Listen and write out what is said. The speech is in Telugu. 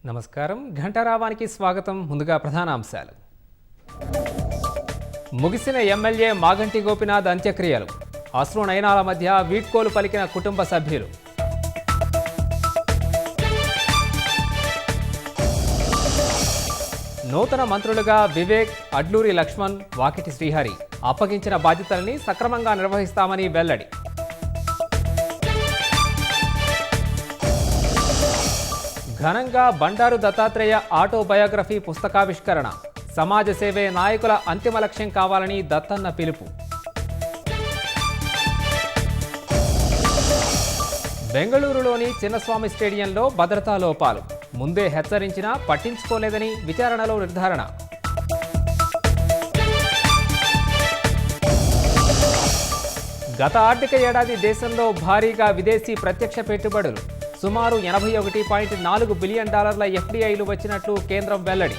నమస్కారం ఘంటారావానికి స్వాగతం. ముందుగా ప్రధానాంశాలు. ముగిసిన ఎమ్మెల్యే మాగంటి గోపీనాథ్ అంత్యక్రియలు. అశ్రునయనాల మధ్య వీడ్కోలు పలికిన కుటుంబ సభ్యులు. నూతన మంత్రులుగా వివేక్, అడ్లూరి లక్ష్మణ్, వాకిటి శ్రీహరి అప్పగించిన బాధ్యతల్ని సక్రమంగా నిర్వహిస్తామని వెల్లడి. ఘనంగా బండారు దత్తాత్రేయ ఆటోబయోగ్రఫీ పుస్తకావిష్కరణ. సమాజ సేవే నాయకుల అంతిమ లక్ష్యం కావాలని దత్తన్న పిలుపు. బెంగళూరులోని చిన్నస్వామి స్టేడియంలో భద్రతా లోపాలు. ముందే హెచ్చరించినా పట్టించుకోలేదని విచారణలో నిర్ధారణ. గత ఆర్థిక ఏడాది దేశంలో భారీగా విదేశీ ప్రత్యక్ష పెట్టుబడులు. సుమారు $81.4 బిలియన్ ఎఫ్డీఐలు వచ్చినట్లు కేంద్రం వెల్లడి.